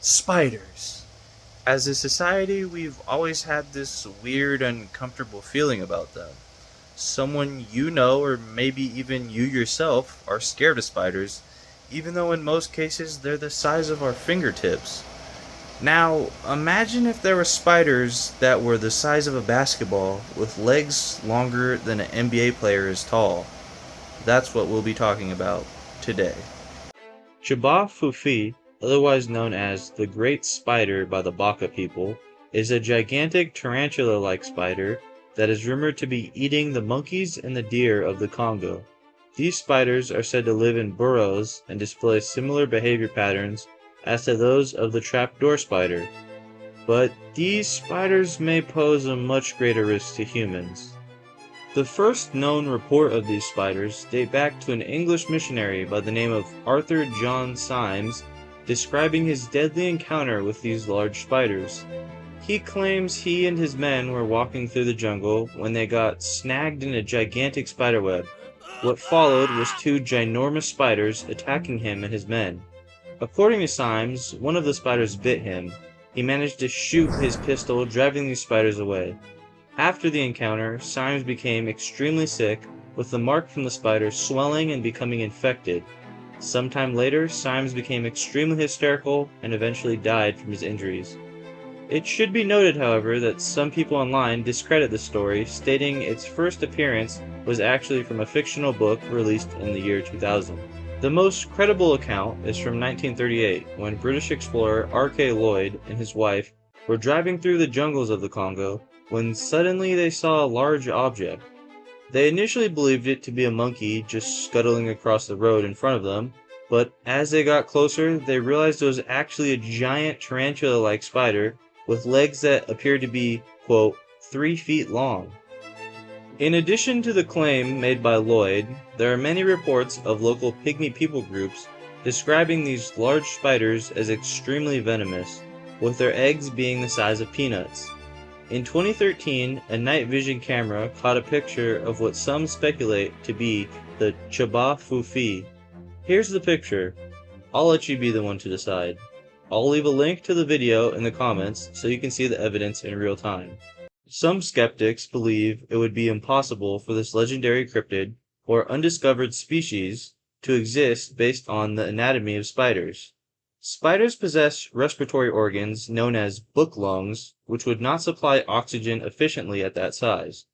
Spiders. As a society, we've always had this weird, uncomfortable feeling about them. Someone you know, or maybe even you yourself, are scared of spiders, even though in most cases they're the size of our fingertips. Now, imagine if there were spiders that were the size of a basketball, with legs longer than an NBA player is tall. That's what we'll be talking about today. Fofi, otherwise known as the Great Spider by the Baka people, is a gigantic tarantula-like spider that is rumored to be eating the monkeys and the deer of the Congo. These spiders are said to live in burrows and display similar behavior patterns as to those of the trapdoor spider, but these spiders may pose a much greater risk to humans. The first known report of these spiders date back to an English missionary by the name of Arthur John Symes, describing his deadly encounter with these large spiders. He claims he and his men were walking through the jungle when they got snagged in a gigantic spiderweb. What followed was two ginormous spiders attacking him and his men. According to Symes, one of the spiders bit him. He managed to shoot his pistol, driving these spiders away. After the encounter, Symes became extremely sick, with the mark from the spider swelling and becoming infected. Sometime later, Symes became extremely hysterical and eventually died from his injuries. It should be noted, however, that some people online discredit the story, stating its first appearance was actually from a fictional book released in the year 2000. The most credible account is from 1938, when British explorer R.K. Lloyd and his wife were driving through the jungles of the Congo when suddenly they saw a large object. They initially believed it to be a monkey just scuttling across the road in front of them, but as they got closer, they realized it was actually a giant tarantula-like spider with legs that appeared to be, quote, 3 feet long. In addition to the claim made by Lloyd, there are many reports of local pygmy people groups describing these large spiders as extremely venomous, with their eggs being the size of peanuts. In 2013, a night vision camera caught a picture of what some speculate to be the Fofi. Here's the picture. I'll let you be the one to decide. I'll leave a link to the video in the comments so you can see the evidence in real time. Some skeptics believe it would be impossible for this legendary cryptid, or undiscovered species, to exist based on the anatomy of spiders. Spiders possess respiratory organs known as book lungs, which would not supply oxygen efficiently at that size,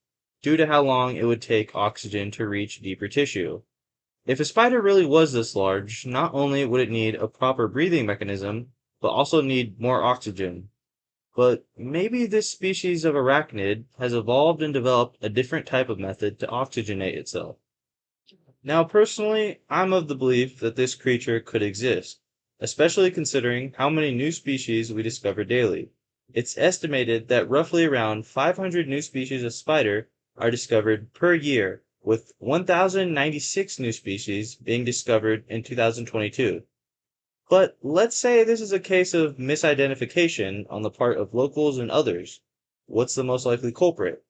due to how long it would take oxygen to reach deeper tissue. If a spider really was this large, not only would it need a proper breathing mechanism, but also need more oxygen. But maybe this species of arachnid has evolved and developed a different type of method to oxygenate itself. Now personally, I'm of the belief that this creature could exist, especially considering how many new species we discover daily. It's estimated that roughly around 500 new species of spider are discovered per year, with 1,096 new species being discovered in 2022. But let's say this is a case of misidentification on the part of locals and others. What's the most likely culprit?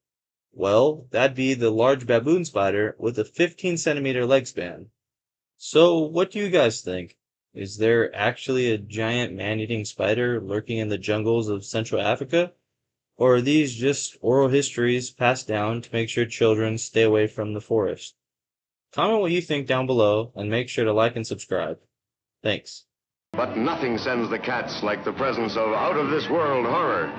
Well, that'd be the large baboon spider with a 15-centimeter leg span. So, what do you guys think? Is there actually a giant man-eating spider lurking in the jungles of Central Africa? Or are these just oral histories passed down to make sure children stay away from the forest? Comment what you think down below, and make sure to like and subscribe. Thanks. But nothing sends the cats like the presence of out-of-this-world horror.